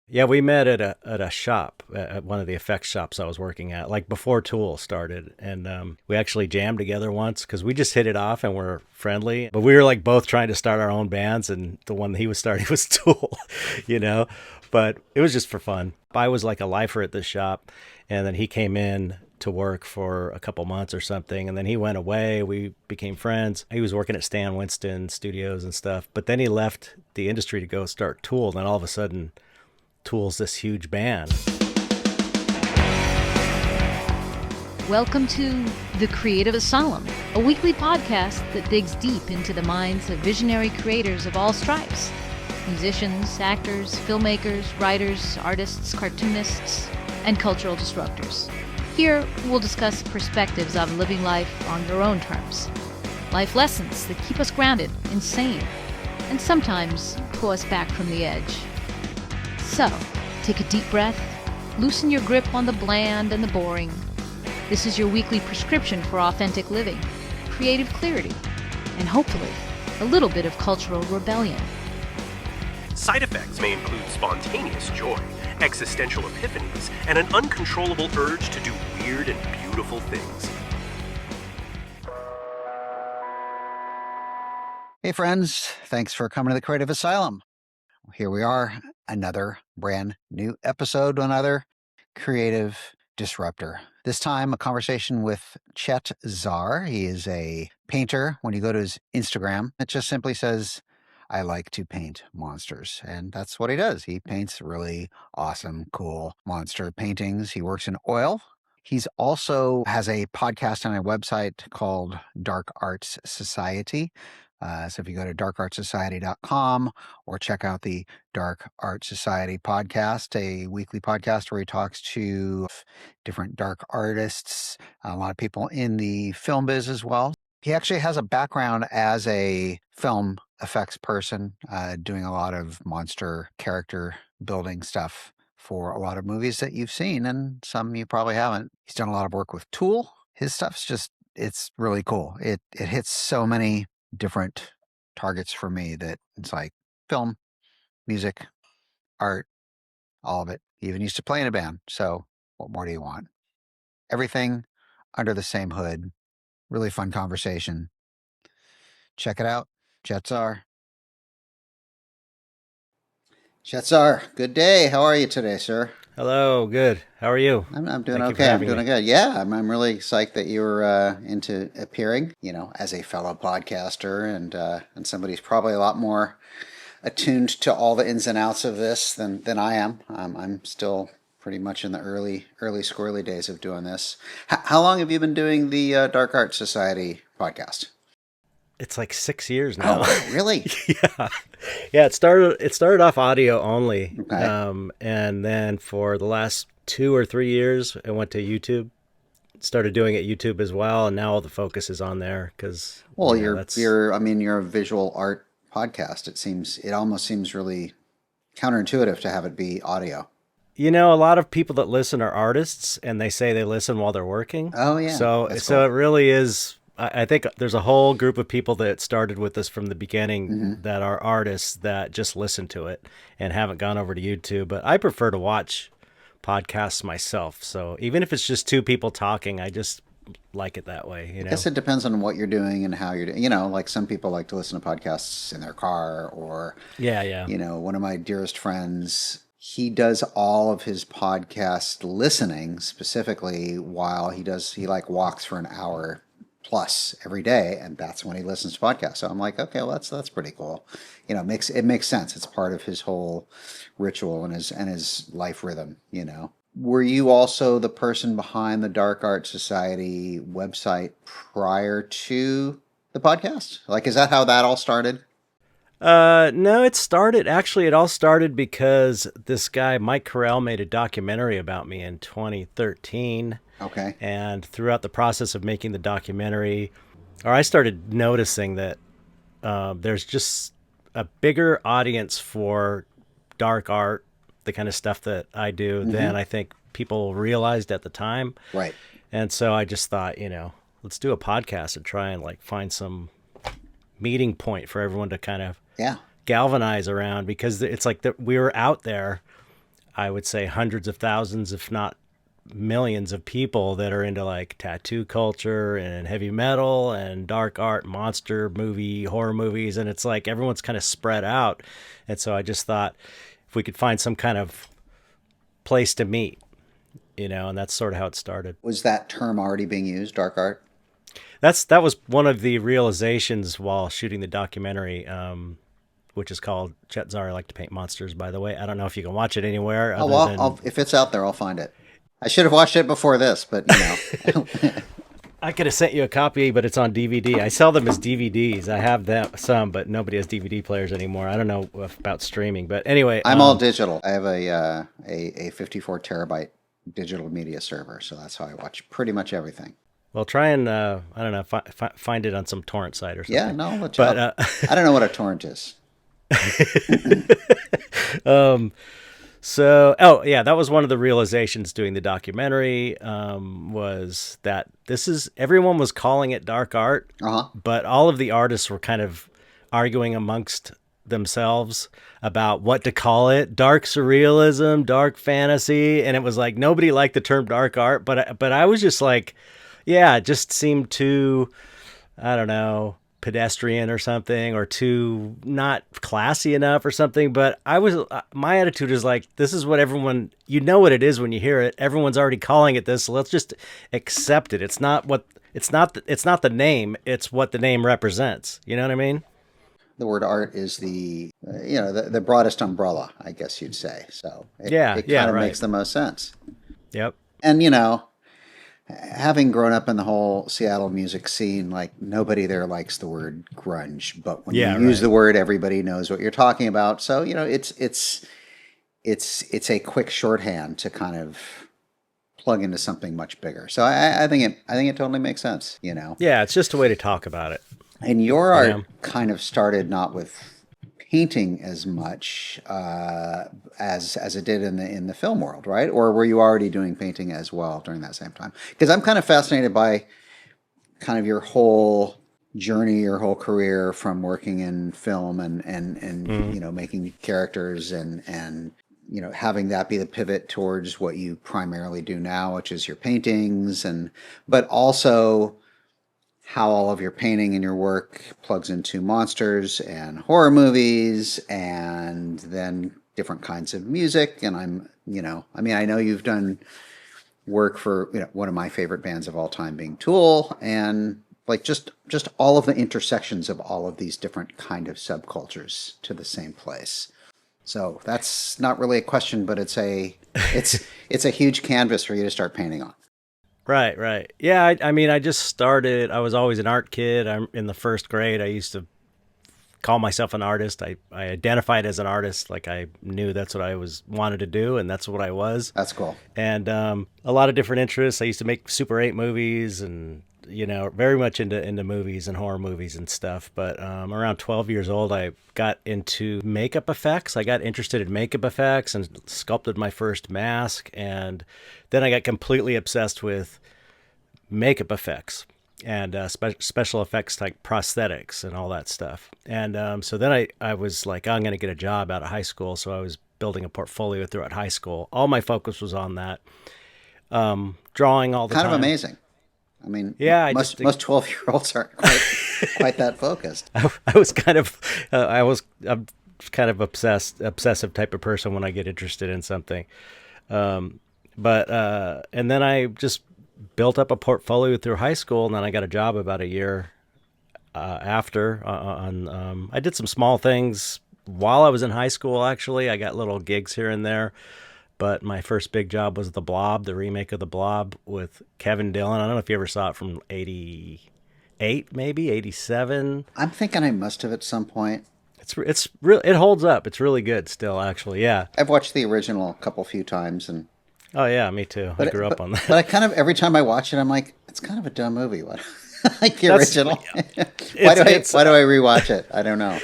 Yeah, we met at a shop, at one of the effects shops I was working at, like before Tool started, and we actually jammed together once because we just hit it off and we're friendly. But we were like both trying to start our own bands, and the one that he was starting was Tool, you know. But it was just for fun. I was like a lifer at this shop, and then he came in to work for a couple months or something, and then he went away. We became friends. He was working at Stan Winston Studios and stuff, but then he left the industry to go start Tool. And then all of a sudden, Tool's this huge band. Welcome to The Creative Asylum, a weekly podcast that digs deep into the minds of visionary creators of all stripes. Musicians, actors, filmmakers, writers, artists, cartoonists, and cultural disruptors. Here, we'll discuss perspectives of living life on your own terms. Life lessons that keep us grounded, insane, and sometimes pull us back from the edge. So, take a deep breath, loosen your grip on the bland and the boring. This is your weekly prescription for authentic living, creative clarity, and hopefully, a little bit of cultural rebellion. Side effects may include spontaneous joy, existential epiphanies, and an uncontrollable urge to do weird and beautiful things. Hey friends, thanks for coming to the Creative Asylum. Here we are, another brand new episode, another creative disruptor. This time, a conversation with Chet Zar. He is a painter. When you go to his Instagram, it just simply says, I like to paint monsters. And that's what he does. He paints really awesome, cool monster paintings. He works in oil. He's also has a podcast and a website called Dark Arts Society. So if you go to darkartsociety.com or check out the Dark Art Society podcast, a weekly podcast where he talks to different dark artists, a lot of people in the film biz as well. He actually has a background as a film effects person, doing a lot of monster character building stuff for a lot of movies that you've seen and some you probably haven't. He's done a lot of work with Tool. His stuff's just, it's really cool. It hits so many different targets for me that it's like film, music, art, all of it. He even used to play in a band. So what more do you want? Everything under the same hood. Really fun conversation. Check it out. Chet Zar. Chet Zar, good day. How are you today, sir? Hello, good. How are you? I'm doing Thank you for okay. I'm having doing me. good. Yeah, I'm really psyched that you were into appearing, as a fellow podcaster and somebody who's probably a lot more attuned to all the ins and outs of this than I am. I'm still pretty much in the early squirrely days of doing this. How long have you been doing the Dark Art Society podcast? It's like 6 years now. Oh, really? Yeah. Yeah, it started off audio only. Okay. And then for the last 2 or 3 years, I went to YouTube. Started doing it YouTube as well, and now all the focus is on there because Well, that's you're a visual art podcast. It almost seems really counterintuitive to have it be audio. a lot of people that listen are artists, and they say they listen while they're working. Oh yeah, So that's so cool. it really is. I think there's a whole group of people that started with this from the beginning that are artists that just listen to it and haven't gone over to YouTube. But I prefer to watch podcasts myself. So even if it's just two people talking, I just like it that way. I guess it depends on what you're doing and how you're doing. Like some people like to listen to podcasts in their car or, Yeah, yeah. one of my dearest friends, he does all of his podcast listening specifically while he like walks for an hour plus every day, and that's when he listens to podcasts. So I'm like, okay, well that's pretty cool. It makes sense. It's part of his whole ritual and his life rhythm. Were you also the person behind the Dark Art Society website prior to the podcast? Like, is that how that all started? No, it all started because this guy, Mike Carell, made a documentary about me in 2013. Okay. And throughout the process of making the documentary, I started noticing that there's just a bigger audience for dark art, the kind of stuff that I do, than I think people realized at the time. Right. And so I just thought, let's do a podcast and try and like find some meeting point for everyone to kind of Yeah. galvanize around, because it's like we were out there I would say hundreds of thousands, if not millions of people that are into like tattoo culture and heavy metal and dark art, monster movie, horror movies. And it's like everyone's kind of spread out. And so I just thought if we could find some kind of place to meet, and that's sort of how it started. Was that term already being used, dark art? That was one of the realizations while shooting the documentary, which is called Chet Zar, I Like to Paint Monsters, by the way. I don't know if you can watch it anywhere. Oh, well, if it's out there, I'll find it. I should have watched it before this, but I could have sent you a copy, but it's on DVD. I sell them as DVDs. I have some, but nobody has DVD players anymore. I don't know about streaming, but anyway. I'm all digital. I have a 54 terabyte digital media server, so that's how I watch pretty much everything. Well, try and, I don't know, find it on some torrent site or something. Yeah, no, but I don't know what a torrent is. That was one of the realizations doing the documentary, was that everyone was calling it dark art, but all of the artists were kind of arguing amongst themselves about what to call it: dark surrealism, dark fantasy. And it was like, nobody liked the term dark art, but I was just like, yeah, it just seemed too, I don't know, pedestrian or something, or too not classy enough or something. But my attitude is like, this is what everyone, what it is when you hear it. Everyone's already calling it this, so let's just accept it. It's not the name, it's what the name represents. You know what I mean? The word art is the broadest umbrella, I guess you'd say. So it kind of makes the most sense. Yep. And having grown up in the whole Seattle music scene, like nobody there likes the word grunge, but when you use the word, everybody knows what you're talking about. So, it's a quick shorthand to kind of plug into something much bigger. So I think it totally makes sense, Yeah, it's just a way to talk about it. And your art kind of started not with painting as much as it did in the film world, right? Or were you already doing painting as well during that same time? Because I'm kind of fascinated by kind of your whole journey, your whole career from working in film and making characters and having that be the pivot towards what you primarily do now, which is your paintings, but also how all of your painting and your work plugs into monsters and horror movies and then different kinds of music. And I know you've done work for, one of my favorite bands of all time being Tool, and like just all of the intersections of all of these different kind of subcultures to the same place. So that's not really a question, but it's a huge canvas for you to start painting on. Right. Yeah, I just started. I was always an art kid. I'm in the first grade. I used to call myself an artist. I identified as an artist. Like I knew that's what I wanted to do, and that's what I was. That's cool. And a lot of different interests. I used to make Super 8 movies and, very much into movies and horror movies and stuff. But around 12 years old, I got into makeup effects. I got interested in makeup effects and sculpted my first mask. And then I got completely obsessed with makeup effects and special effects like prosthetics and all that stuff. And so then I was like, I'm going to get a job out of high school. So I was building a portfolio throughout high school. All my focus was on that. Drawing all the time. Kind of amazing. I mean, most 12-year-olds aren't quite that focused. I was kind of, I'm kind of obsessive type of person when I get interested in something. And then I just built up a portfolio through high school, and then I got a job about a year after. I did some small things while I was in high school. Actually, I got little gigs here and there. But my first big job was The Blob, the remake of The Blob with Kevin Dillon. I don't know if you ever saw it from 88, maybe 87. I'm thinking I must have at some point. It's real. It holds up. It's really good still, actually. Yeah. I've watched the original a few times, and oh yeah, me too. I grew up on that. But I kind of every time I watch it, I'm like, it's kind of a dumb movie. What? Like the original. Why do I rewatch it? I don't know.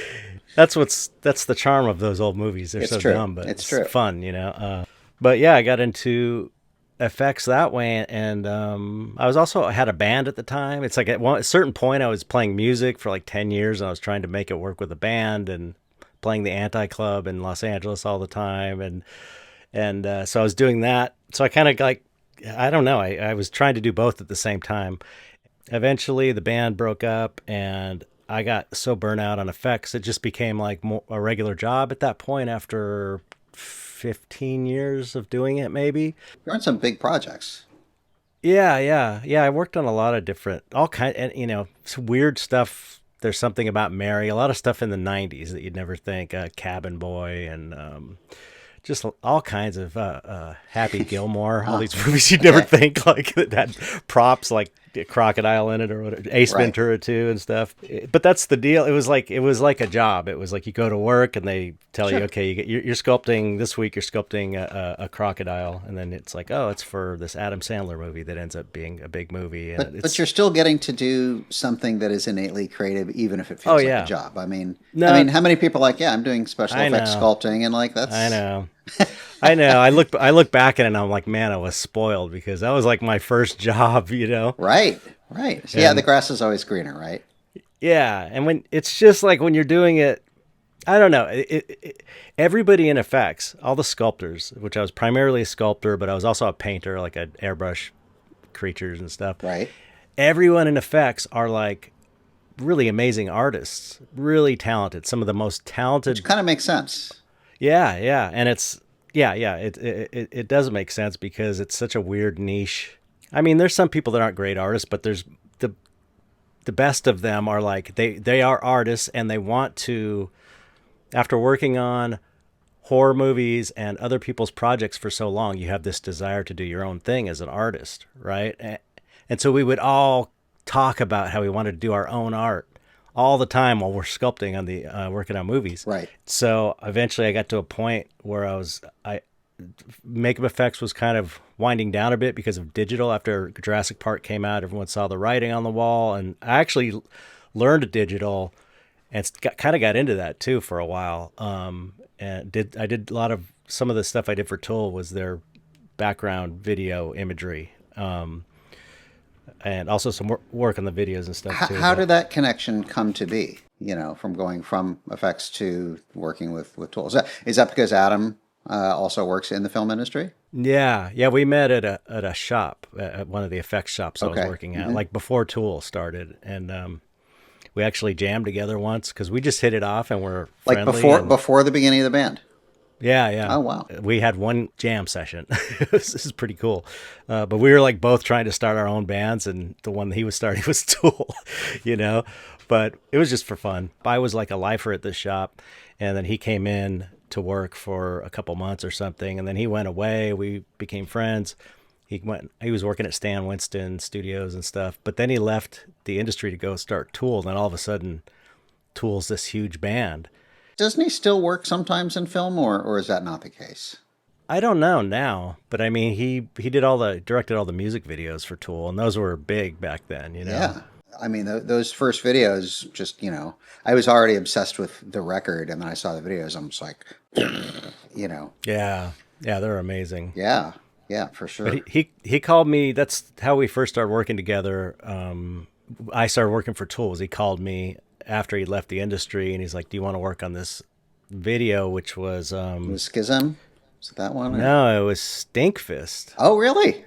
That's the charm of those old movies. They're so dumb, but it's fun, But yeah, I got into effects that way, and I had a band at the time. It's like at a certain point I was playing music for like 10 years, and I was trying to make it work with a band and playing the Anti Club in Los Angeles all the time, and And so I was doing that. So I kind of like, I don't know, I was trying to do both at the same time. Eventually, the band broke up, and I got so burnt out on effects, it just became like a regular job at that point after 15 years of doing it, maybe. You're on some big projects. Yeah. I worked on a lot of different, all kind, and some weird stuff. There's something about Mary, a lot of stuff in the '90s that you'd never think. Cabin Boy and just all kinds of Happy Gilmore, all these movies you'd never think like that had props like a crocodile in it or whatever, Ace Ventura 2 and stuff. But that's the deal. It was like a job. It was like you go to work and they tell you, okay, you're sculpting this week. You're sculpting a crocodile, and then it's like, oh, it's for this Adam Sandler movie that ends up being a big movie. And But you're still getting to do something that is innately creative, even if it feels like a job. I mean, how many people are like, yeah, I'm doing special effects sculpting, and like that's. I know. I know. I look back at it and I'm like, man, I was spoiled because that was like my first job, Right. So, yeah, the grass is always greener, right? Yeah, and when it's just like when you're doing it, I don't know. Everybody in effects, all the sculptors, which I was primarily a sculptor, but I was also a painter, like I'd airbrush creatures and stuff. Right. Everyone in effects are like really amazing artists, really talented. Some of the most talented. Which kind of makes sense. Yeah, and it does make sense because it's such a weird niche. I mean, there's some people that aren't great artists, but there's the best of them are like they are artists, and they want to, after working on horror movies and other people's projects for so long, you have this desire to do your own thing as an artist, right? And so we would all talk about how we wanted to do our own art all the time while we're sculpting on the working on movies. Right. So eventually I got to a point where makeup effects was kind of winding down a bit because of digital. After Jurassic Park came out, everyone saw the writing on the wall, and I actually learned digital and kind of got into that too for a while. And I did a lot of, some of the stuff I did for Tool was their background video imagery. And also some work on the videos and stuff too. How did that connection come to be? From going from effects to working with tools. Is that because Adam also works in the film industry? Yeah. We met at a shop, at one of the effects shops I was working at, like before Tool started, and we actually jammed together once because we just hit it off and we're friendly. Like before the beginning of the band. Yeah. Oh, wow. We had one jam session. This is pretty cool. But we were like both trying to start our own bands, and the one that he was starting was Tool, But it was just for fun. I was like a lifer at this shop, and then he came in to work for a couple months or something, and then he went away. We became friends. He was working at Stan Winston Studios and stuff, but then he left the industry to go start Tool, and then all of a sudden Tool's this huge band. Doesn't he still work sometimes in film, or is that not the case? I don't know now, but I mean, he directed all the music videos for Tool, and those were big back then, Yeah. I mean, those first videos, just, I was already obsessed with the record, and then I saw the videos, I'm just like, Yeah, they're amazing. Yeah, for sure. But he called me, that's how we first started working together. I started working for Tool. He called me after he left the industry, and he's like, do you want to work on this video, which was... was Schism? Was it that one? Or? No, it was Stinkfist. Oh, really?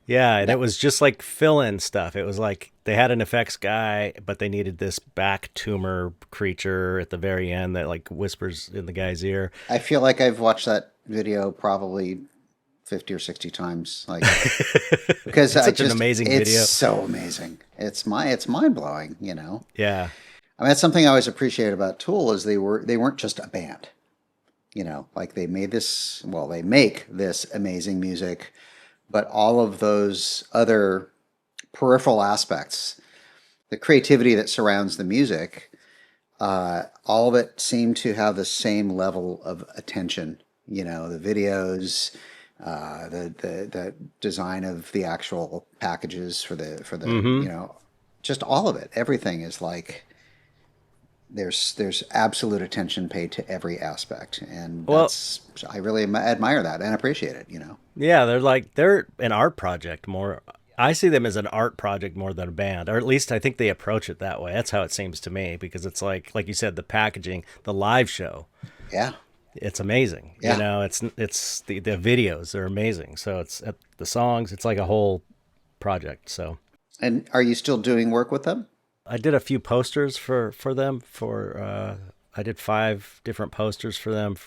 Yeah, and it was just like fill-in stuff. It was like they had an effects guy, but they needed this back tumor creature at the very end that like whispers in the guy's ear. I feel like I've watched that video probably 50 or 60 times, like because it's an amazing video. It's so amazing. It's mind-blowing, Yeah. I mean, that's something I always appreciated about Tool is they weren't just a band. Like they make this amazing music, but all of those other peripheral aspects, the creativity that surrounds the music, all of it seemed to have the same level of attention. The videos, the design of the actual packages for the just all of it. Everything is like there's absolute attention paid to every aspect, and I really admire that and appreciate it. Yeah, they're an art project more. I see them as an art project more than a band, or at least I think they approach it that way. That's how it seems to me, because it's like you said, the packaging, the live show. Yeah. it's amazing. Yeah. You know, it's the videos are amazing. So it's the songs. It's like a whole project. So And are you still doing work with them? I did a few posters for them. I did 5 different posters for them.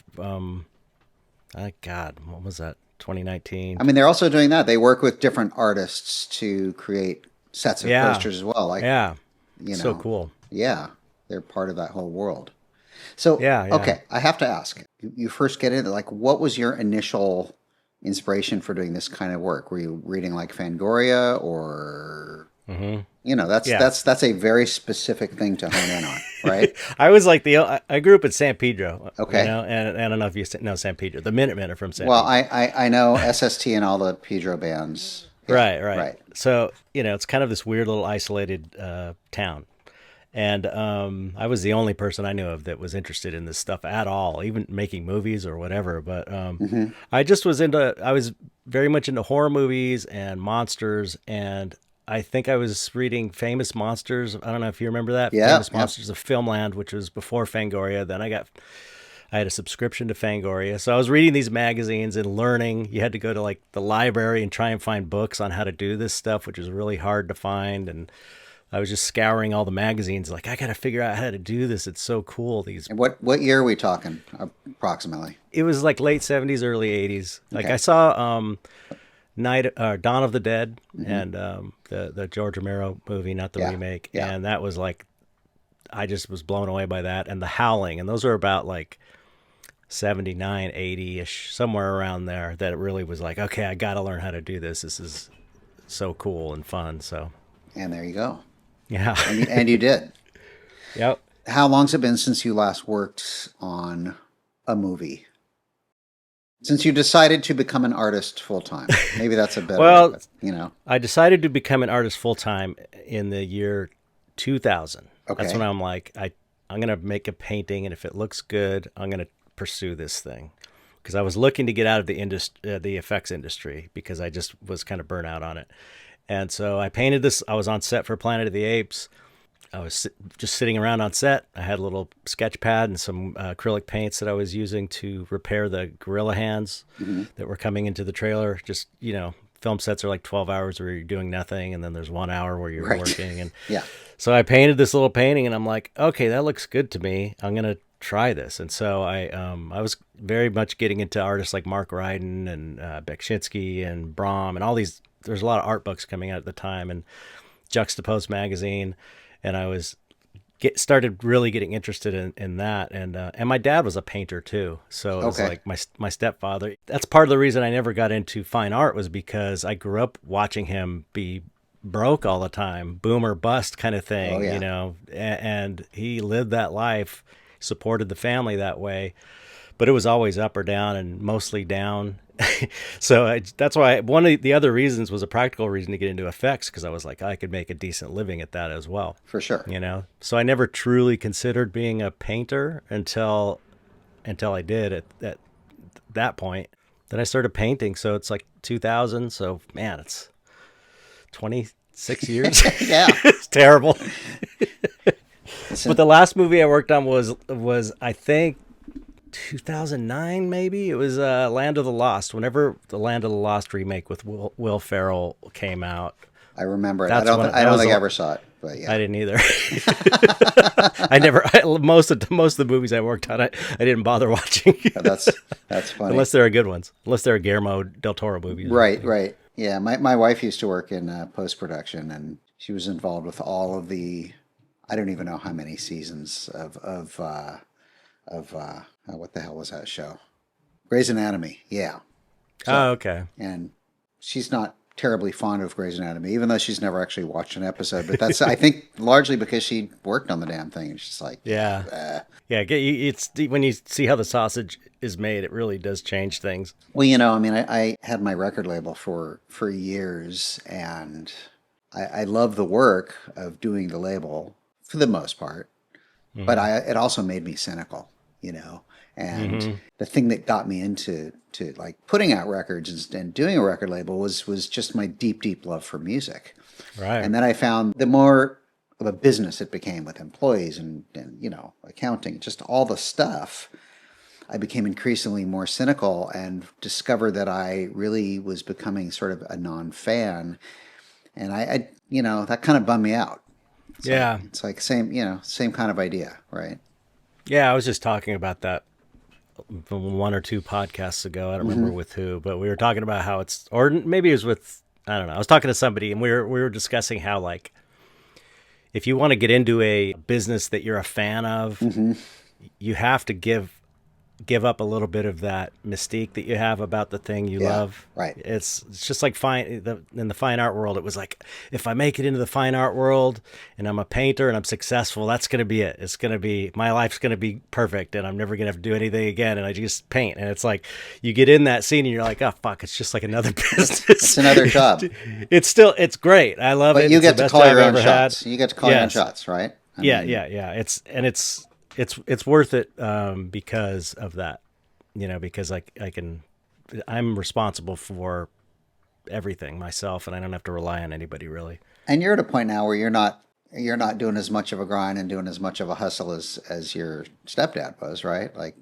God, what was that? 2019. I mean, they're also doing that. They work with different artists to create sets of Yeah. posters as well. Like, Yeah, you know, so cool. Yeah, they're part of that whole world. So, Yeah. okay, I have to ask. You first get into, like, what was your initial inspiration for doing this kind of work? Were you reading like Fangoria, or you know, Yeah. that's a very specific thing to hone in on, right? I was like I grew up in San Pedro. Okay. You know, and I don't know if you know San Pedro. The Minutemen are from San Well, Pedro. I know SST and all the Pedro bands. Yeah, Right. So, you know, it's kind of this weird little isolated town. And I was the only person I knew of that was interested in this stuff at all, even making movies or whatever. But I was very much into horror movies and monsters. And I think I was reading Famous Monsters. I don't know if you remember that. Yeah, Famous yeah. Monsters of Filmland, which was before Fangoria. Then I had a subscription to Fangoria. So I was reading these magazines and learning. You had to go to like the library and try and find books on how to do this stuff, which was really hard to find. And I was just scouring all the magazines, like, I got to figure out how to do this. It's so cool. And what year are we talking approximately? It was like late 70s, early 80s. Like Okay. I saw Dawn of the Dead and the George Romero movie, not the Yeah, remake. yeah. And that was like, I just was blown away by that. And The Howling. And those are about like 79, 80-ish, somewhere around there, that it really was like, okay, I got to learn how to do this. This is so cool and fun. So, And there you go. yeah. And you did. Yep. How long's it been since you last worked on a movie? Since you decided to become an artist full time. Maybe that's a better, Well, you know. I decided to become an artist full time in the year 2000. Okay. That's when I'm like, I'm going to make a painting, and if it looks good, I'm going to pursue this thing. Because I was looking to get out of the effects industry, because I just was kind of burnt out on it. And so I painted this. I was on set for Planet of the Apes. I was just sitting around on set. I had a little sketch pad and some acrylic paints that I was using to repair the gorilla hands that were coming into the trailer. Just, you know, film sets are like 12 hours where you're doing nothing, and then there's 1 hour where you're Right. working. And Yeah. so I painted this little painting, and I'm like, okay, that looks good to me. I'm going to try this. And so I was very much getting into artists like Mark Ryden and Beksinski and Brahm and all these. There's a lot of art books coming out at the time, and Juxtapost magazine. And I was started really getting interested in that. And my dad was a painter too. So it was Okay. like my stepfather. That's part of the reason I never got into fine art, was because I grew up watching him be broke all the time, boom or bust kind of thing, Oh, yeah. you know, and he lived that life, supported the family that way, but it was always up or down, and mostly down. So that's why one of the other reasons was a practical reason to get into effects, because I was like, I could make a decent living at that as well, For sure. you know. So I never truly considered being a painter until I did at that point. Then I started painting. So it's like 2000. So man, it's 26 years. Yeah. It's terrible. Listen, But the last movie I worked on was I think 2009, maybe. It was Land of the Lost. Whenever the Land of the Lost remake with Will Ferrell came out, I remember it. That's I don't when- I that don't was think I the- ever saw it, but yeah. I didn't either. Most of the movies I worked on, I didn't bother watching. That's funny. Unless they're good ones. Unless they're Guillermo del Toro movies. Right. Yeah, my wife used to work in post-production, and she was involved with all of the, I don't even know how many seasons of what the hell was that show? Grey's Anatomy. Yeah. Oh, okay. And she's not terribly fond of Grey's Anatomy, even though she's never actually watched an episode. But that's, I think, largely because she worked on the damn thing. And she's like, Yeah. Yeah, it's when you see how the sausage is made, it really does change things. Well, you know, I mean, I had my record label for years, and I love the work of doing the label for the most part, but it also made me cynical, you know. And the thing that got me into like putting out records and doing a record label was just my deep love for music. Right. And then I found the more of a business it became with employees and you know, accounting, just all the stuff, I became increasingly more cynical and discovered that I really was becoming sort of a non-fan. And that kind of bummed me out. Yeah. It's like same kind of idea, right? Yeah, I was just talking about that one or two podcasts ago. I don't remember with who, but we were talking about how it's, or maybe it was with, I don't know. I was talking to somebody and we were discussing how, like, if you want to get into a business that you're a fan of, you have to give up a little bit of that mystique that you have about the thing you love. Right. It's just like in the fine art world. It was like, if I make it into the fine art world and I'm a painter and I'm successful, that's going to be it. It's going to be, my life's going to be perfect and I'm never going to have to do anything again. And I just paint. And it's like, you get in that scene and you're like, oh fuck, it's just like another business. It's another job. It's great. I love it. But you get to call your own shots. Had. You get to call your own shots, right? Yeah. It's worth it because of that, because I'm responsible for everything myself, and I don't have to rely on anybody really. And you're at a point now where you're not doing as much of a grind and doing as much of a hustle as your stepdad was, right? Like,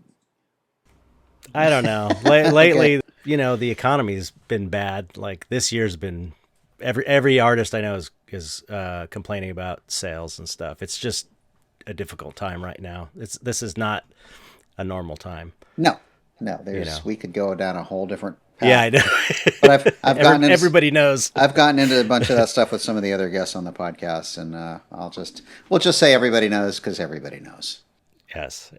I don't know. Lately, the economy's been bad. Like this year's been every artist I know is complaining about sales and stuff. It's just a difficult time right now. This is not a normal time. No. We could go down a whole different path. Yeah, I know. But I've gotten into, everybody knows. I've gotten into a bunch of that stuff with some of the other guests on the podcast, and we'll just say everybody knows because everybody knows. Yes.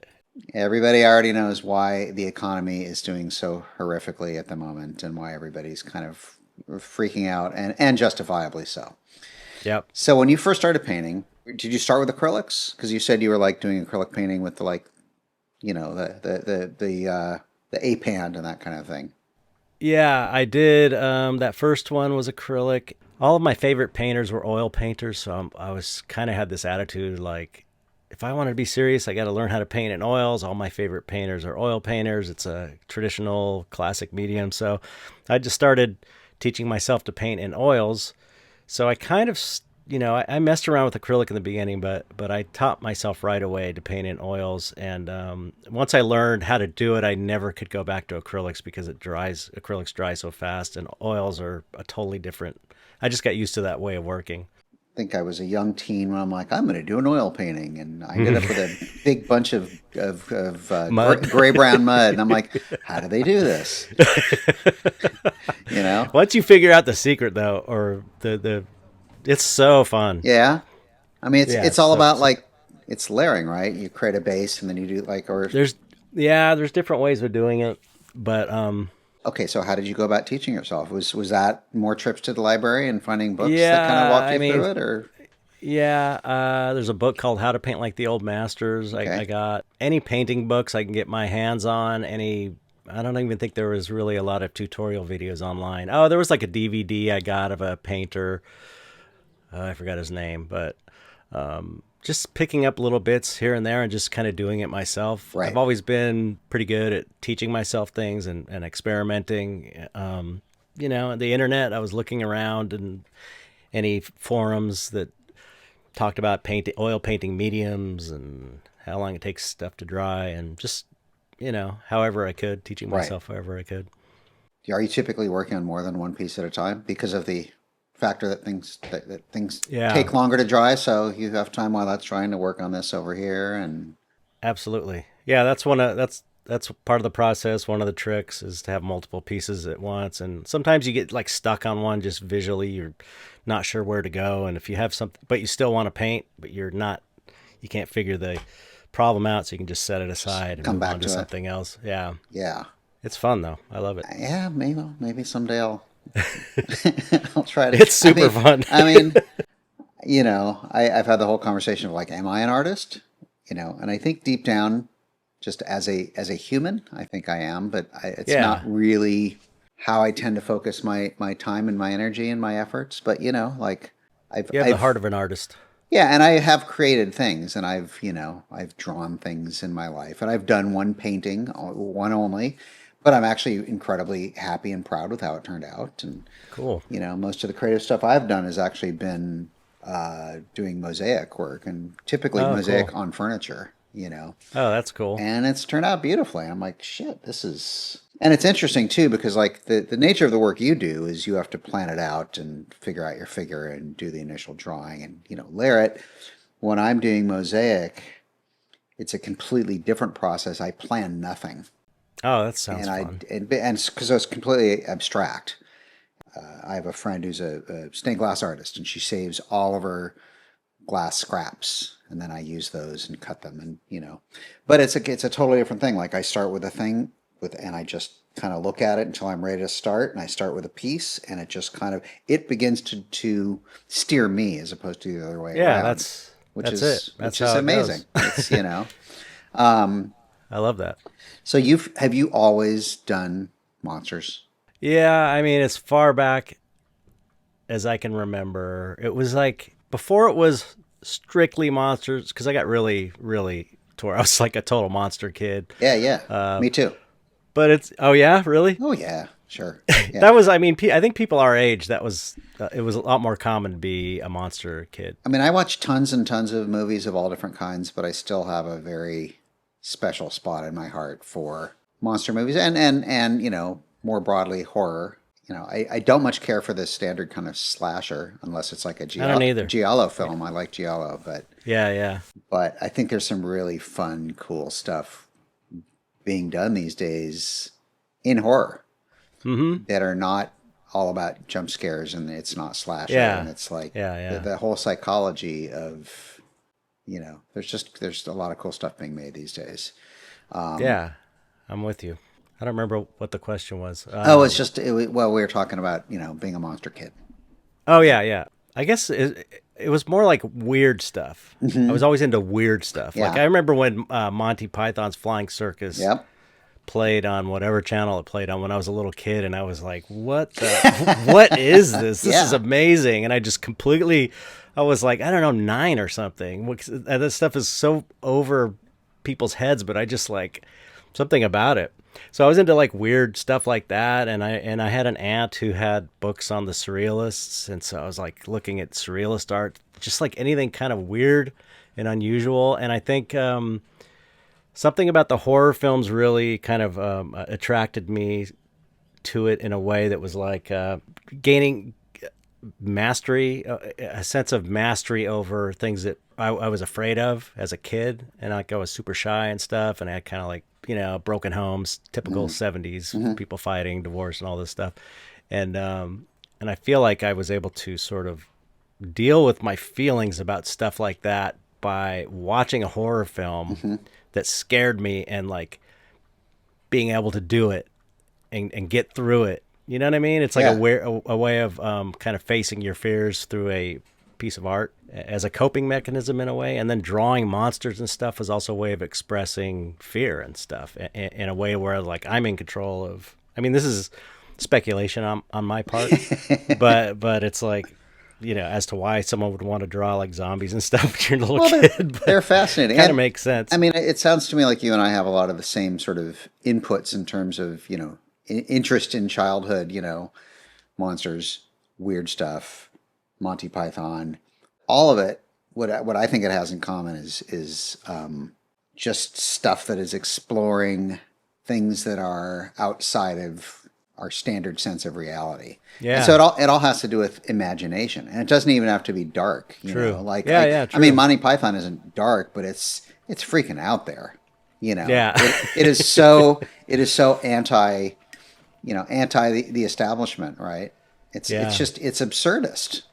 Everybody already knows why the economy is doing so horrifically at the moment, and why everybody's kind of freaking out, and justifiably so. Yep. So when you first started painting, did you start with acrylics? Because you said you were like doing acrylic painting with the ape hand and that kind of thing. Yeah, I did. That first one was acrylic. All of my favorite painters were oil painters, so I was kind of had this attitude like, if I want to be serious, I got to learn how to paint in oils. All my favorite painters are oil painters. It's a traditional classic medium, so I just started teaching myself to paint in oils. So I kind of, I messed around with acrylic in the beginning, but I taught myself right away to paint in oils. And once I learned how to do it, I never could go back to acrylics because acrylics dry so fast, and oils are a totally different. I just got used to that way of working. I think I was a young teen when I'm like, I'm going to do an oil painting. And I ended up with a big bunch of gray-brown mud. And I'm like, how do they do this? Once you figure out the secret, though, or it's so fun. Yeah. I mean, it's all about like, it's layering, right? You create a base and then you do there's different ways of doing it, but okay, so how did you go about teaching yourself? Was that more trips to the library and finding books that kind of walked you through it, or? Yeah, there's a book called How to Paint Like the Old Masters. Okay. I got any painting books I can get my hands on. I don't even think there was really a lot of tutorial videos online. Oh, there was like a DVD I got of a painter. I forgot his name, but just picking up little bits here and there and just kind of doing it myself. Right. I've always been pretty good at teaching myself things and experimenting. The internet, I was looking around and any forums that talked about oil painting mediums and how long it takes stuff to dry, and just, however I could, teaching myself however I could. Are you typically working on more than one piece at a time because of the factor that things take longer to dry, so you have time while that's trying to work on this over here? And absolutely, yeah, that's part of the process. One of the tricks is to have multiple pieces at once, and sometimes you get like stuck on one just visually. You're not sure where to go, and if you have something but you still want to paint, but you can't figure the problem out, so you can just set it aside and move on to something else. Yeah It's fun though. I love it. Yeah, maybe someday I'll try to. It's super fun. I've had the whole conversation of like, am I an artist? And I think deep down, just as a human, I think I am, but it's not really how I tend to focus my time and my energy and my efforts. But you have the heart of an artist. Yeah, and I have created things, and I've drawn things in my life, and I've done one painting, one only. But I'm actually incredibly happy and proud with how it turned out. And cool. Most of the creative stuff I've done has actually been doing mosaic work, and typically mosaic on furniture. Oh, that's cool. And it's turned out beautifully. I'm like, shit, this is... And it's interesting, too, because like the nature of the work you do is you have to plan it out and figure out your figure and do the initial drawing and, layer it. When I'm doing mosaic, it's a completely different process. I plan nothing. Oh, that sounds fun. And because it's completely abstract. I have a friend who's a stained glass artist, and she saves all of her glass scraps, and then I use those and cut them, and But it's a totally different thing. Like I start with a thing and I just kind of look at it until I'm ready to start, and I start with a piece, and it just it begins to steer me as opposed to the other way around. Which is amazing. It's I love that. So have you always done monsters? Yeah, I mean, as far back as I can remember, it was like before it was strictly monsters, because I got really, really tore. I was like a total monster kid. Yeah. Me too. But oh yeah, really? Oh yeah, sure. Yeah. That was, I mean, I think people our age, it was a lot more common to be a monster kid. I mean, I watch tons and tons of movies of all different kinds, but I still have a very special spot in my heart for monster movies and more broadly horror. I don't much care for the standard kind of slasher unless it's like a I don't either. Giallo film. I like Giallo, but yeah. But I think there's some really fun, cool stuff being done these days in horror that are not all about jump scares, and it's not slasher, and it's like the whole psychology of there's a lot of cool stuff being made these days. Yeah, I'm with you. I don't remember what the question was. We were talking about being a monster kid. Oh yeah. I guess it was more like weird stuff. I was always into weird stuff. Yeah. Like I remember when Monty Python's Flying Circus played on whatever channel it played on when I was a little kid, and I was like, what is this? This is amazing. And I just I was like, I don't know, 9 or something. This stuff is so over people's heads, but I just like something about it. So I was into like weird stuff like that, and I had an aunt who had books on the surrealists, and so I was like looking at surrealist art, just like anything kind of weird and unusual. And I think something about the horror films really kind of attracted me to it in a way that was like gaining mastery, a sense of mastery over things that I was afraid of as a kid, and like I was super shy and stuff, and I had kind of like broken homes, typical 70s people fighting, divorce, and all this stuff, and I feel like I was able to sort of deal with my feelings about stuff like that by watching a horror film that scared me, and like being able to do it and get through it. You know what I mean? It's like a way of kind of facing your fears through a piece of art as a coping mechanism in a way. And then drawing monsters and stuff is also a way of expressing fear and stuff in a way where like I'm in control of, I mean, this is speculation on my part, but it's like, as to why someone would want to draw like zombies and stuff when you're a little kid. They're fascinating. Kind of makes sense. I mean, it sounds to me like you and I have a lot of the same sort of inputs in terms of, interest in childhood, monsters, weird stuff, Monty Python, all of it. What I think it has in common is just stuff that is exploring things that are outside of our standard sense of reality. Yeah. And so it all has to do with imagination, and it doesn't even have to be dark. True. Like true. I mean, Monty Python isn't dark, but it's freaking out there. Yeah. It is so anti the establishment, right? It's absurdist,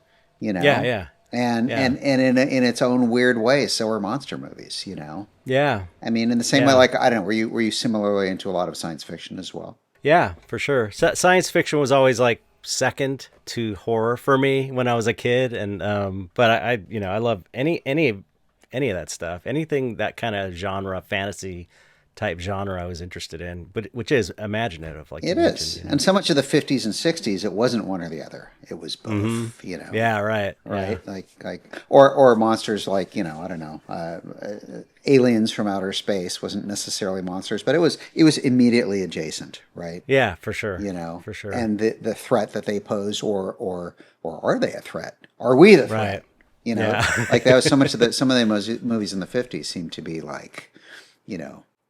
Yeah. And in its own weird way, so are monster movies, Yeah. I mean, in the same way, like, I don't know, were you similarly into a lot of science fiction as well? Yeah, for sure. Science fiction was always like second to horror for me when I was a kid, and but I love any of that stuff, anything that kind of genre, fantasy type genre I was interested in, but which is imaginative, like it is. And so much of the 50s and 60s, it wasn't one or the other; it was both. Yeah, right. Yeah. Like or monsters like I don't know, aliens from outer space wasn't necessarily monsters, but it was immediately adjacent, right? Yeah, for sure. For sure. And the threat that they pose, or are they a threat? Are we the threat? Right. Yeah. Like that was so much of some of the movies in the 50s seem to be like,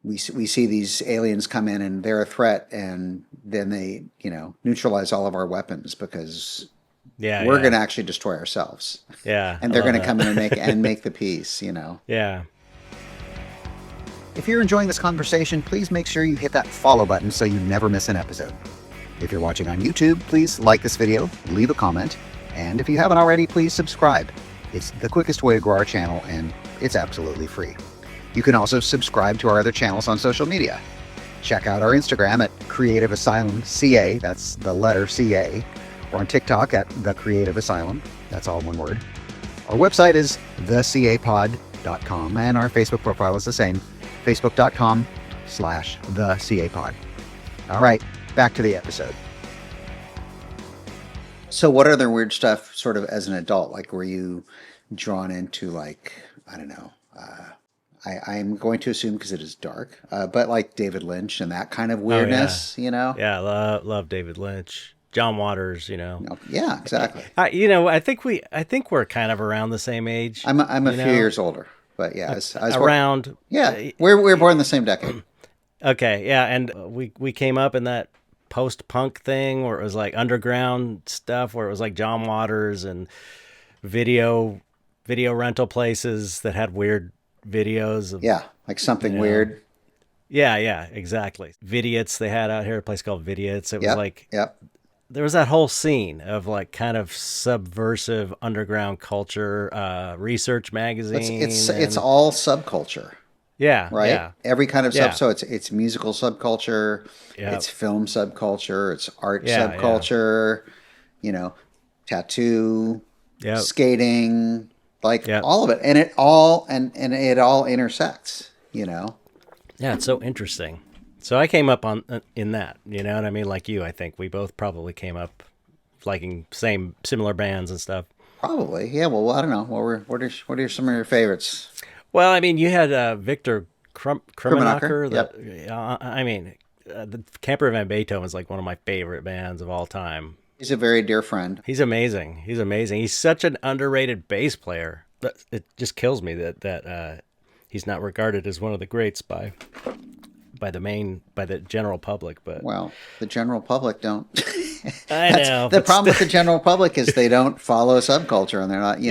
we see these aliens come in and they're a threat, and then they, neutralize all of our weapons because we're going to actually destroy ourselves. Yeah. And they're going to come in and make the peace, Yeah. If you're enjoying this conversation, please make sure you hit that follow button so you never miss an episode. If you're watching on YouTube, please like this video, leave a comment, and if you haven't already, please subscribe. It's the quickest way to grow our channel, and it's absolutely free. You can also subscribe to our other channels on social media. Check out our Instagram at Creative Asylum CA, that's the letter CA, or on TikTok at The Creative Asylum, that's all one word. Our website is thecapod.com, and our Facebook profile is the same, facebook.com/thecapod. All right, back to the episode. So what other weird stuff sort of as an adult? Like, were you drawn into, like, I don't know, I'm going to assume because it is dark, but like David Lynch and that kind of weirdness, Yeah, I love David Lynch. John Waters, Yeah, exactly. I think we're kind of around the same age. I'm a few years older, but yeah, I was around. Yeah, we're born in the same decade. Okay, yeah, and we came up in that post-punk thing where it was like underground stuff, where it was like John Waters and video rental places that had weird videos of, like something weird. Yeah, exactly. Vidiots they had out here, a place called Vidiots. It was like there was that whole scene of like kind of subversive underground culture, research magazine. It's all subculture. Yeah. Right. Yeah. Every kind of so it's musical subculture, it's film subculture, it's art subculture, tattoo, skating, like all of it, and it all it all intersects. Yeah, it's so interesting. So I came up in that, you know what I mean? Like you, I think we both probably came up liking similar bands and stuff. Probably, yeah. Well, I don't know. What are some of your favorites? Well, I mean, you had Victor Krummenacher. The Camper Van Beethoven is like one of my favorite bands of all time. He's a very dear friend. He's amazing. He's such an underrated bass player. It just kills me that he's not regarded as one of the greats by the general public. But well, the general public don't. I know. The problem with the general public is they don't follow subculture, and they're not,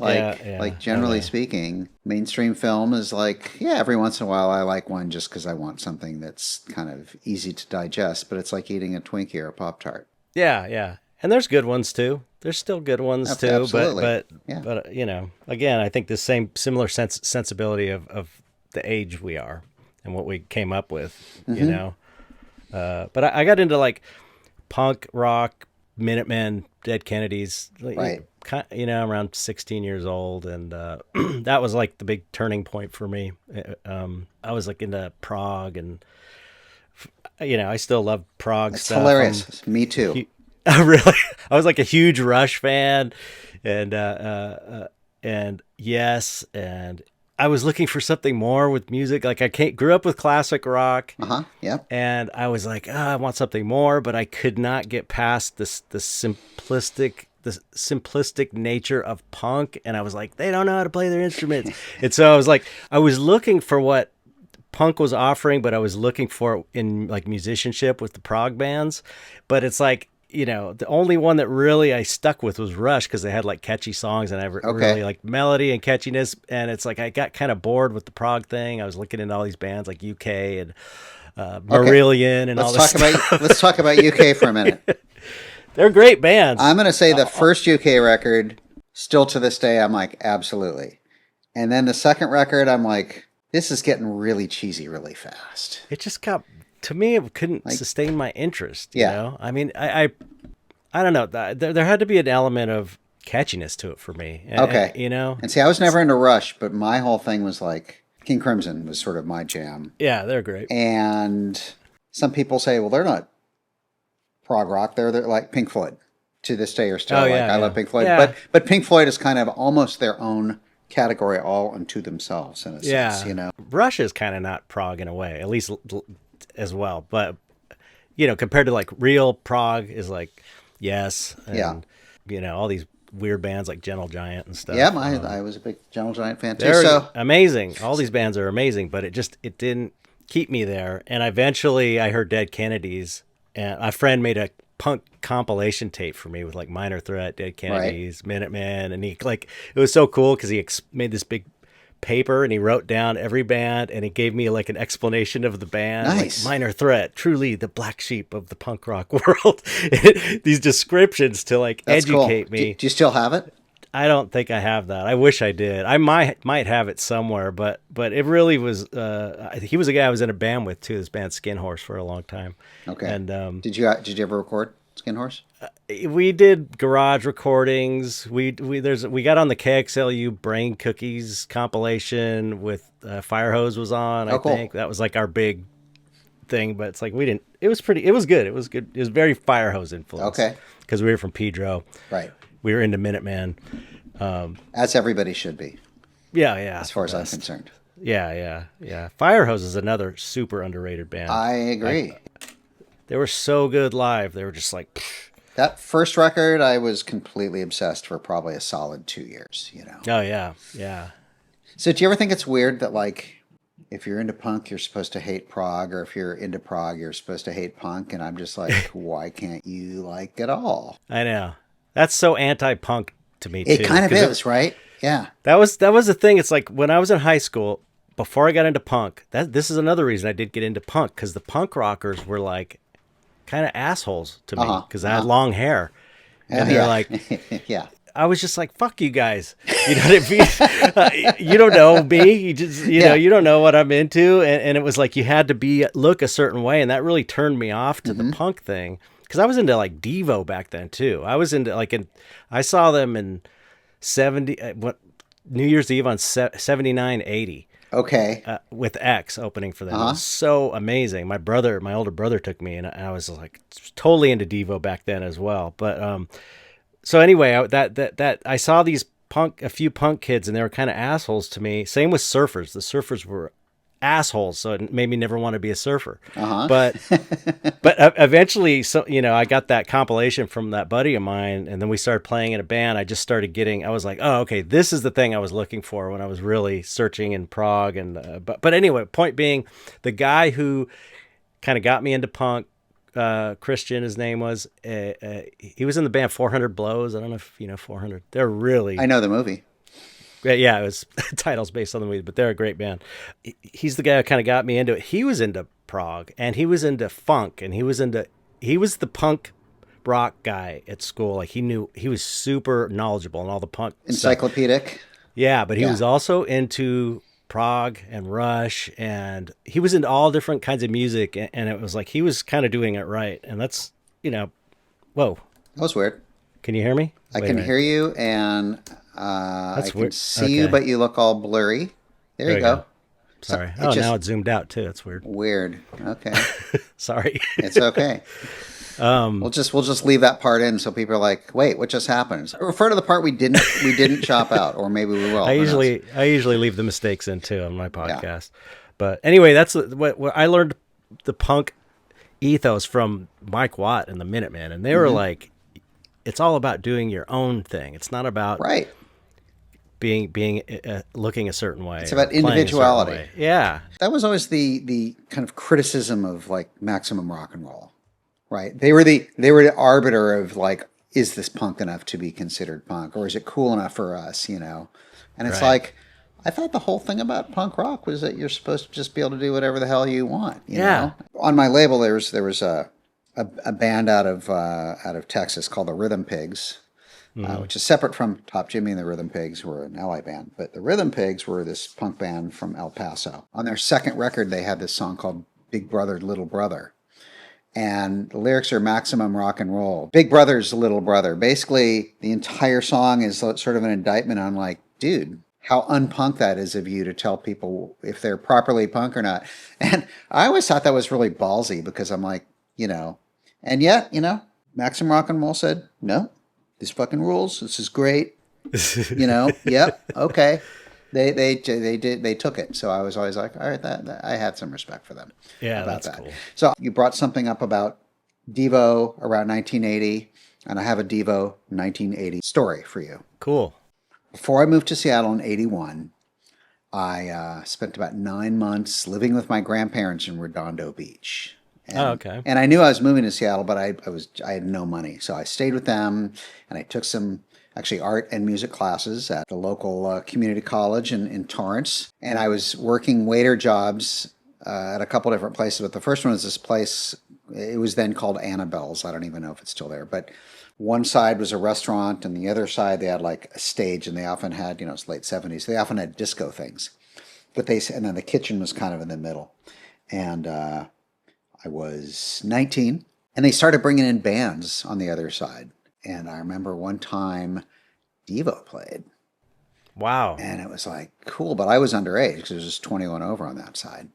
like generally speaking, mainstream film is like, every once in a while I like one just because I want something that's kind of easy to digest, but it's like eating a Twinkie or a Pop-Tart. Yeah. And there's good ones too. There's still good ones too. Absolutely. But again, I think the similar sensibility of the age we are and what we came up with, But I got into like punk rock, Minutemen, Dead Kennedys, right? Around 16 years old, and that was like the big turning point for me. I was like into prog, and I still love prog That's stuff. Hilarious. Me too. Really, I was like a huge Rush fan, and Yes, and I was looking for something more with music. Like I grew up with classic rock. Yep. And I was like, I want something more, but I could not get past the simplistic nature of punk. And I was like, they don't know how to play their instruments. And so I was looking for what punk was offering, but I was looking for it in like musicianship with the prog bands. But it's like, the only one that really I stuck with was Rush, because they had like catchy songs, and I really like melody and catchiness. And it's like I got kind of bored with the prog thing. I was looking into all these bands like UK and Marillion and all this stuff. Let's talk about UK for a minute. They're great bands. I'm going to say the first UK record, still to this day, I'm like, absolutely. And then the second record, I'm like, this is getting really cheesy really fast. It just got... To me, it couldn't sustain my interest. You know? I mean, I don't know. There had to be an element of catchiness to it for me. Okay. And see, I was never into Rush, but my whole thing was like King Crimson was sort of my jam. Yeah, they're great. And some people say, well, they're not prog rock. They're like Pink Floyd. To this day, are still I love Pink Floyd. Yeah. But Pink Floyd is kind of almost their own category all unto themselves in a sense. Rush is kind of not prog in a way, at least as well, but compared to like real prog is like Yes and all these weird bands like Gentle Giant and stuff. Yeah, I was a big Gentle Giant fan too. They're So amazing. All these bands are amazing, but it didn't keep me there. And eventually I heard Dead Kennedys, and a friend made a punk compilation tape for me with like Minor Threat, Dead Kennedys, Minutemen, and it was so cool because he made this big paper and he wrote down every band and he gave me like an explanation of the band. Nice. Like Minor Threat, truly the black sheep of the punk rock world. These descriptions to like educate me. Do you still have it? I don't think I have that. I wish I did. I might have it somewhere, but it really was. He was a guy I was in a band with too. This band Skin Horse for a long time. Okay. And did you ever record Skin Horse? We did garage recordings. We got on the KXLU Brain Cookies compilation with Fire Hose was on. Oh, cool. I think that was like our big thing. But it's like we didn't. It was pretty. It was good. It was good. It was very Fire Hose influence. Okay. Because we were from Pedro. Right. We were into Minuteman. As everybody should be. Yeah. As far as I'm concerned. Yeah. Fire Hose is another super underrated band. I agree. They were so good live. They were just like... Pfft. That first record, I was completely obsessed for probably a solid 2 years, you know. Oh, yeah. So do you ever think it's weird that, like, if you're into punk, you're supposed to hate prog, or if you're into prog, you're supposed to hate punk? And I'm just like, why can't you like it all? I know. That's so anti-punk to me, too. It kind of is, right? Yeah. That was the thing. It's like when I was in high school, before I got into punk, this is another reason I did get into punk, because the punk rockers were like kind of assholes to me because I had long hair. And they're like, yeah. I was just like, fuck you guys. You know what I mean? You don't know me. You just, you know, you don't know what I'm into. And it was like, you had to look a certain way. And that really turned me off to the punk thing. Cause I was into like Devo back then too. I was into I saw them in New Year's Eve on 79, 80. Okay. With X opening for them. It was so amazing. My older brother took me, and I was like totally into Devo back then as well. But so anyway, I saw a few punk kids, and they were kind of assholes to me. Same with surfers. The surfers were assholes, so it made me never want to be a surfer. But eventually, so I got that compilation from that buddy of mine, and then we started playing in a band. I just started I was like, oh, okay, this is the thing I was looking for when I was really searching in prog. And but anyway, point being, the guy who kind of got me into punk, Christian, his name was, he was in the band 400 Blows. I don't know if you know 400. They're really, I know the movie. Yeah, it was titles based on the movie, but they're a great band. He's the guy who kind of got me into it. He was into prog, and he was into funk, and he was the punk rock guy at school. Like he was super knowledgeable in all the punk Encyclopedic. Stuff. Yeah, but he was also into prog and Rush, and he was into all different kinds of music, and it was like he was kind of doing it right. And that's, whoa. That was weird. Can you hear me? I can hear you, and I can weird. see you, but you look all blurry. There you go. Sorry. Now it's zoomed out too. That's weird. Weird. Okay. Sorry. It's okay. We'll just leave that part in so people are like, wait, what just happened? Refer to the part we didn't chop out, or maybe we will. I usually leave the mistakes in too on my podcast. Yeah. But anyway, that's what I learned the punk ethos from Mike Watt and the Minutemen, and they were like, it's all about doing your own thing. It's not about being looking a certain way. It's about individuality. Yeah. That was always the kind of criticism of like maximum rock and roll, right? They were the arbiter of like, is this punk enough to be considered punk, or is it cool enough for us? And it's like, I thought the whole thing about punk rock was that you're supposed to just be able to do whatever the hell you want. You know? On my label, there was a band out of Texas called the Rhythm Pigs. Which is separate from Top Jimmy and the Rhythm Pigs, who are an LA band. But the Rhythm Pigs were this punk band from El Paso. On their second record, they had this song called Big Brother, Little Brother. And the lyrics are maximum rock and roll. Big Brother's little brother. Basically, the entire song is sort of an indictment on like, dude, how unpunk that is of you to tell people if they're properly punk or not. And I always thought that was really ballsy because I'm like, and yet, maximum rock and roll said, no. This fucking rules. This is great. Yep. Okay. They took it. So I was always like, all right, that I had some respect for them. Yeah, about that's that. cool. So you brought something up about Devo around 1980. and I have a Devo 1980 story for you. Cool. Before I moved to Seattle in 81, I spent about 9 months living with my grandparents in Redondo Beach. And, Okay. And I knew I was moving to Seattle, but I had no money. So I stayed with them, and I took some actually art and music classes at the local community college in Torrance. And I was working waiter jobs at a couple different places. But the first one was this place, it was then called Annabelle's. I don't even know if it's still there. But one side was a restaurant, and the other side they had like a stage, and they often had, it's late 70s. They often had disco things. And then the kitchen was kind of in the middle. And I was 19, and they started bringing in bands on the other side. And I remember one time Devo played. Wow. And it was like, cool. But I was underage because it was just 21 over on that side.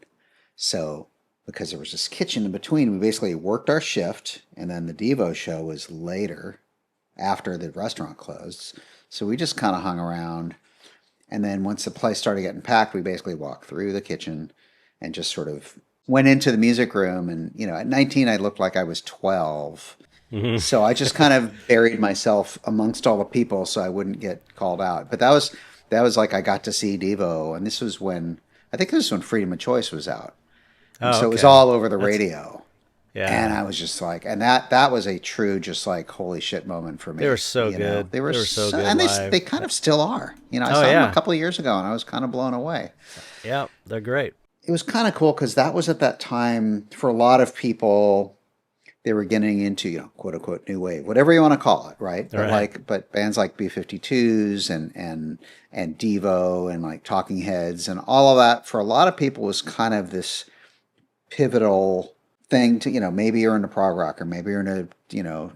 So because there was this kitchen in between, we basically worked our shift. And then the Devo show was later after the restaurant closed. So we just kind of hung around. And then once the place started getting packed, we basically walked through the kitchen and just sort of went into the music room. And, at 19, I looked like I was 12. Mm-hmm. So I just kind of buried myself amongst all the people so I wouldn't get called out. But that was like I got to see Devo. And I think this was when Freedom of Choice was out. And so it was all over the radio. Yeah. And I was just like, and that was a true, just like, holy shit moment for me. They were so good. They were so good. And live. they kind of still are. I saw them a couple of years ago, and I was kind of blown away. Yeah, they're great. It was kind of cool because that was at that time for a lot of people. They were getting into, quote unquote, new wave, whatever you want to call it, right? But bands like B-52s and Devo and like Talking Heads and all of that for a lot of people was kind of this pivotal thing to, maybe you're into prog rock or maybe you're into,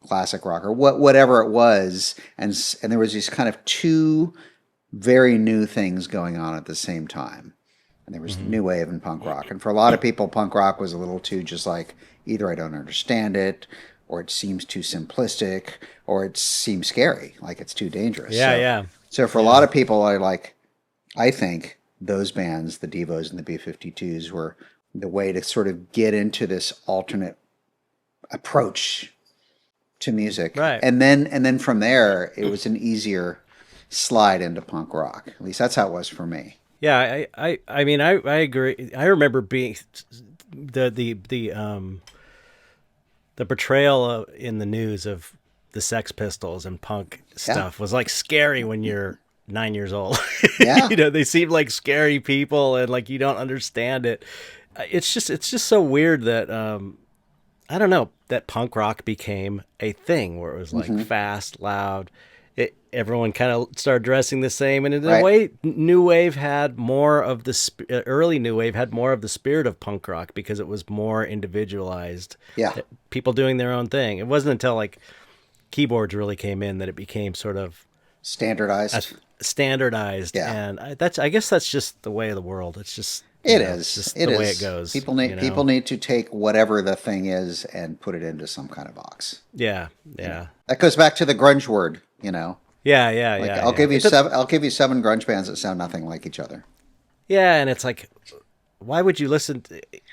classic rock or whatever it was. And there was these kind of two very new things going on at the same time. And there was new wave and punk rock. And for a lot of people, punk rock was a little too just like, either I don't understand it, or it seems too simplistic, or it seems scary, like it's too dangerous. So for a lot of people, I think those bands, the Devos and the B-52s, were the way to sort of get into this alternate approach to music. Right. And then from there, it was an easier slide into punk rock. At least that's how it was for me. Yeah, I mean, I agree. I remember being the portrayal in the news of the Sex Pistols and punk stuff was like scary when you're 9 years old. Yeah. They seem like scary people and like you don't understand it. It's just so weird that I don't know, that punk rock became a thing where it was like fast, loud. Everyone kind of started dressing the same, and in a way, new wave had more of the early new wave had more of the spirit of punk rock because it was more individualized. Yeah, people doing their own thing. It wasn't until like keyboards really came in that it became sort of standardized. Yeah, and I guess that's just the way of the world. It's just it's just the way it goes. People need to take whatever the thing is and put it into some kind of box. Yeah. That goes back to the grunge word. Yeah. I'll give you seven grunge bands that sound nothing like each other. Yeah, and it's like, why would you listen?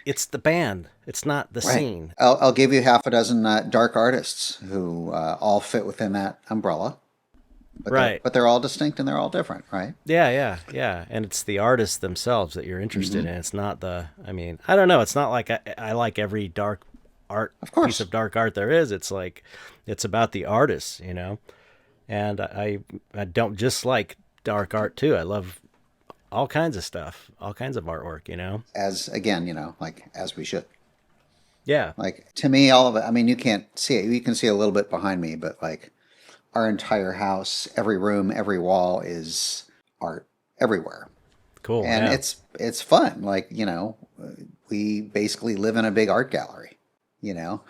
It's the band. It's not the scene. I'll give you half a dozen dark artists who all fit within that umbrella. But they're all distinct and they're all different, right? Yeah. And it's the artists themselves that you're interested in. It's not I don't know. It's not like I like every dark art, piece of dark art there is. It's like, it's about the artists, And I don't just like dark art too. I love all kinds of stuff, all kinds of artwork, As again, as we should. Yeah. Like to me, all of it. I mean, you can't see it. You can see a little bit behind me, but like our entire house, every room, every wall is art everywhere. Cool. And it's fun. Like, we basically live in a big art gallery, and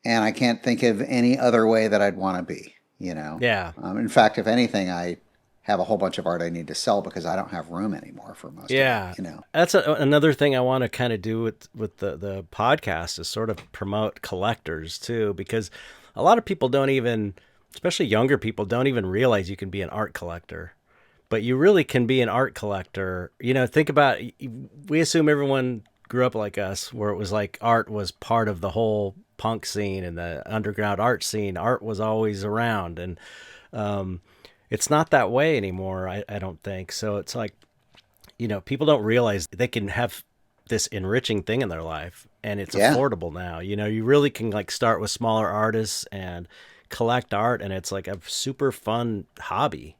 I can't think of any other way that I'd want to be. Yeah. In fact, if anything, I have a whole bunch of art I need to sell because I don't have room anymore for most of it. That's another thing I want to kind of do with the podcast is sort of promote collectors too, because a lot of people don't even, especially younger people, don't even realize you can be an art collector. But you really can be an art collector. Think about, we assume everyone grew up like us, where it was like art was part of the whole punk scene and the underground art scene, art was always around. And it's not that way anymore, I don't think. So it's like, people don't realize they can have this enriching thing in their life, and it's affordable now. You really can like start with smaller artists and collect art, and it's like a super fun hobby,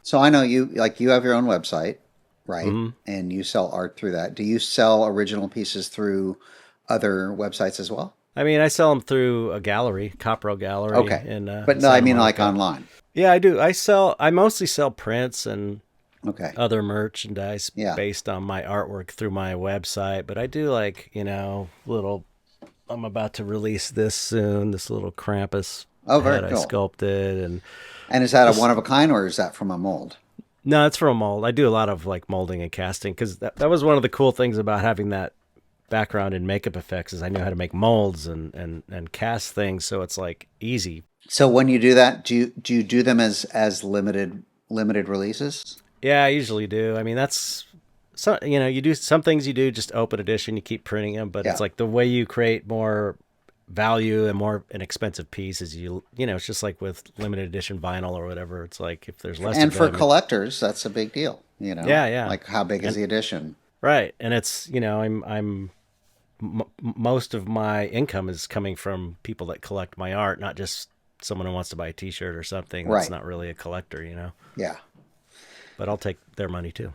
So I know you have your own website, right? Mm-hmm. And you sell art through that. Do you sell original pieces through other websites as well? I mean, I sell them through a gallery, Copro Gallery. Okay. But no, I mean like online. Yeah, I do. I mostly sell prints and other merchandise based on my artwork through my website. But I do like, I'm about to release this soon, this little Krampus head I sculpted. And is that a one of a kind, or is that from a mold? No, it's from a mold. I do a lot of like molding and casting, because that was one of the cool things about having that background in makeup effects, is I knew how to make molds and cast things, so it's like easy. So when you do that, do you do them as limited releases? Yeah, I usually do. I mean, that's you do some things, you do just open edition, you keep printing them, but it's like the way you create more value and more inexpensive pieces, it's just like with limited edition vinyl or whatever. It's like if there's less, and for collectors, that's a big deal. Yeah. Like how big is the edition? Right, and it's most of my income is coming from people that collect my art, not just someone who wants to buy a T-shirt or something that's not really a collector, Yeah. But I'll take their money too,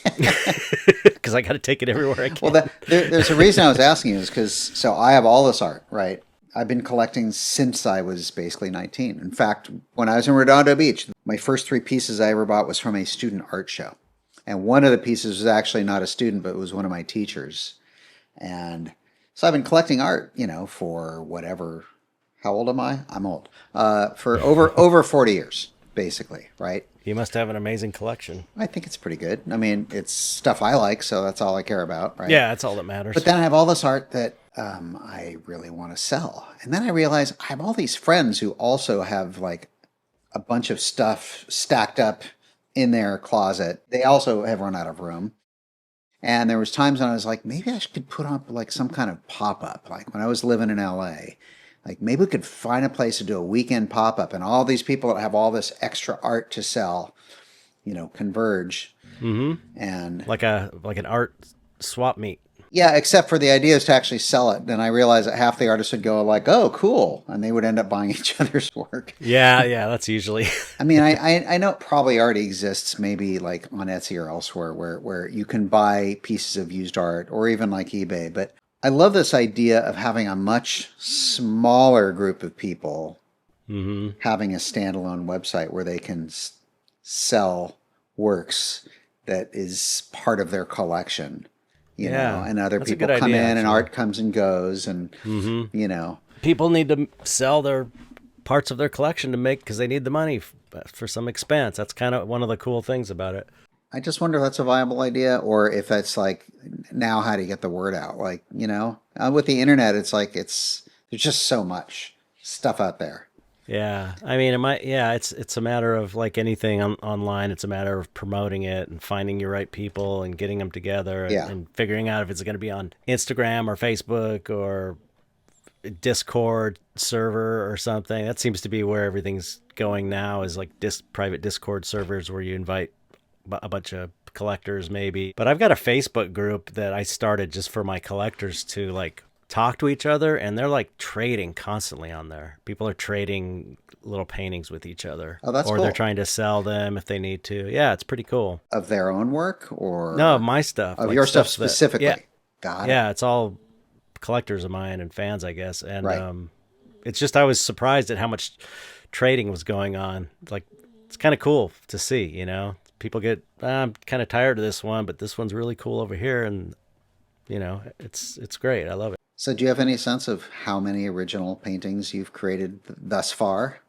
because I got to take it everywhere I can. Well, there's a reason I was asking you, is because I have all this art, right? I've been collecting since I was basically 19. In fact, when I was in Redondo Beach, my first 3 pieces I ever bought was from a student art show. And one of the pieces was actually not a student, but it was one of my teachers. And so I've been collecting art, for whatever. How old am I? I'm old. For over 40 years, basically, right? You must have an amazing collection. I think it's pretty good. I mean, it's stuff I like, so that's all I care about, right? Yeah, that's all that matters. But then I have all this art that I really want to sell. And then I realize I have all these friends who also have like a bunch of stuff stacked up in their closet. They also have run out of room. And there was times when I was like, maybe I could put up like some kind of pop-up. Like when I was living in LA, like maybe we could find a place to do a weekend pop-up, and all these people that have all this extra art to sell, converge. Mm-hmm. And like an art swap meet. Yeah, except for the idea is to actually sell it. Then I realized that half the artists would go like, "Oh, cool," and they would end up buying each other's work. Yeah, that's usually. I mean, I know it probably already exists, maybe like on Etsy or elsewhere, where you can buy pieces of used art, or even like eBay. But I love this idea of having a much smaller group of people having a standalone website where they can sell works that is part of their collection. And other people come in, and art comes and goes, and people need to sell their parts of their collection because they need the money for some expense. That's kind of one of the cool things about it. I just wonder if that's a viable idea, or if that's like, now how do you get the word out? Like, with the internet, it's like there's just so much stuff out there. Yeah, I mean, it's a matter of like anything online. It's a matter of promoting it and finding your right people and getting them together and figuring out if it's going to be on Instagram or Facebook or Discord server or something. That seems to be where everything's going now, is like private Discord servers where you invite a bunch of collectors maybe. But I've got a Facebook group that I started just for my collectors to like talk to each other, and they're like trading constantly on there. People are trading little paintings with each other. Oh, that's cool. Or they're trying to sell them if they need to. Yeah, it's pretty cool. Of their own work, or no, my stuff. Of like your stuff specifically. Got it. Yeah, it's all collectors of mine and fans, I guess. And it's just, I was surprised at how much trading was going on. Like, it's kind of cool to see, people get, I'm kind of tired of this one, but this one's really cool over here. And, it's great. I love it. So do you have any sense of how many original paintings you've created thus far?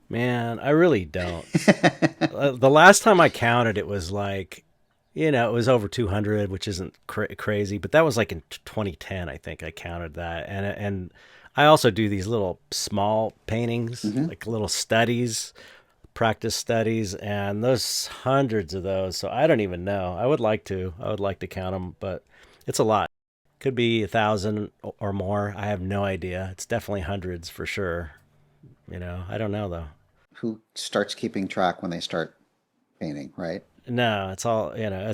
Man, I really don't. The last time I counted, it was like, it was over 200, which isn't crazy, but that was like in 2010, I think I counted that. And I also do these little small paintings, like little studies, practice studies, and there's hundreds of those. So I don't even know. I would like to count them, but it's a lot. Could be 1,000 or more. I have no idea. It's definitely hundreds for sure. I don't know though. Who starts keeping track when they start painting, right? No, it's all, I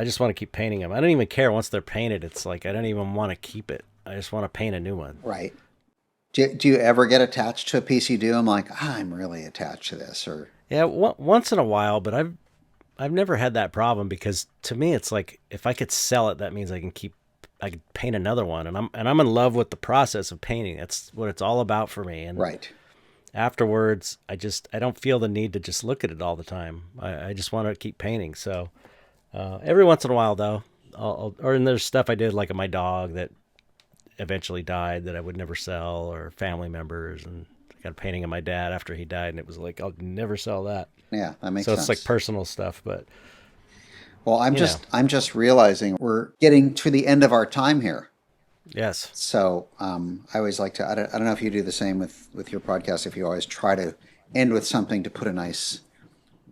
just want to keep painting them. I don't even care once they're painted. It's like, I don't even want to keep it. I just want to paint a new one. Right. Do you ever get attached to a piece you do? I'm like, I'm really attached to this, or... Yeah, once in a while, but I've never had that problem, because to me it's like, if I could sell it, that means I could paint another one, and I'm in love with the process of painting. That's what it's all about for me. And right. Afterwards, I don't feel the need to just look at it all the time. I just want to keep painting. So every once in a while, though, and there's stuff I did, like my dog that eventually died that I would never sell, or family members, and I got a painting of my dad after he died, and it was like, I'll never sell that. Yeah, that makes sense. So it's like personal stuff, but... Well, I'm just realizing we're getting to the end of our time here. Yes. So I always like to, I don't know if you do the same with your podcast, if you always try to end with something to put a nice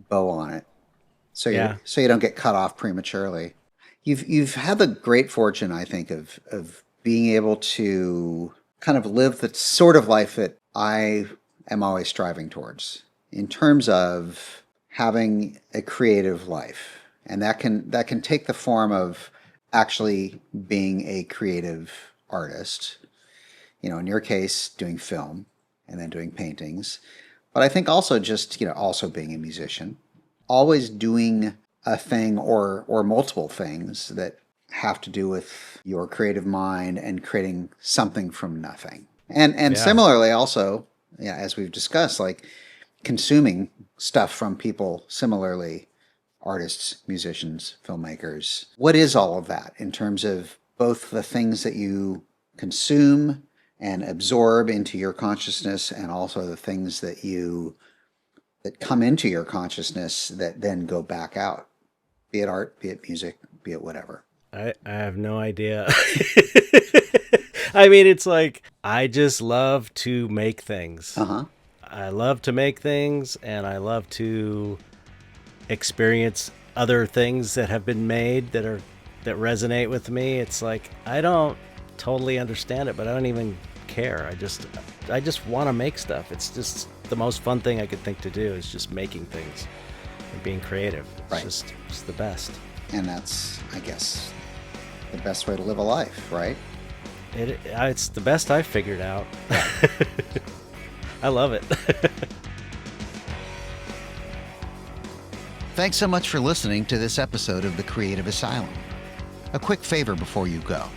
bow on it. So you don't get cut off prematurely. You've had the great fortune, I think, of being able to kind of live the sort of life that I am always striving towards, in terms of having a creative life. And that can take the form of actually being a creative artist. In your case, doing film and then doing paintings. But I think also just, also being a musician, always doing a thing or multiple things that have to do with your creative mind and creating something from nothing. And similarly also, as we've discussed, like consuming stuff from people similarly, artists, musicians, filmmakers. What is all of that in terms of both the things that you consume and absorb into your consciousness, and also the things that come into your consciousness that then go back out, be it art, be it music, be it whatever? I have no idea. I mean, it's like, I just love to make things. Uh-huh. I love to make things, and I love to experience other things that have been made that resonate with me. It's like, I don't totally understand it, but I don't even care. I just want to make stuff. It's just the most fun thing I could think to do, is just making things and being creative. It's just the best. And that's, I guess, the best way to live a life, right? It's the best I've figured out. I love it. Thanks so much for listening to this episode of The Creative Asylum. A quick favor before you go.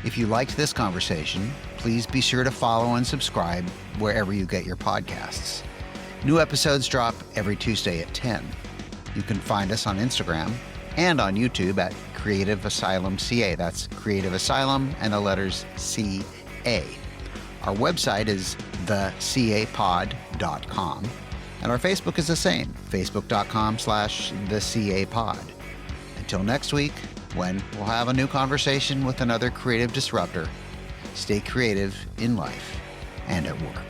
If you liked this conversation, please be sure to follow and subscribe wherever you get your podcasts. New episodes drop every Tuesday at 10. You can find us on Instagram and on YouTube at Creative Asylum CA. That's Creative Asylum and the letters CA. Our website is thecapod.com. And our Facebook is the same, facebook.com/thecapod. Until next week, when we'll have a new conversation with another creative disruptor, stay creative in life and at work.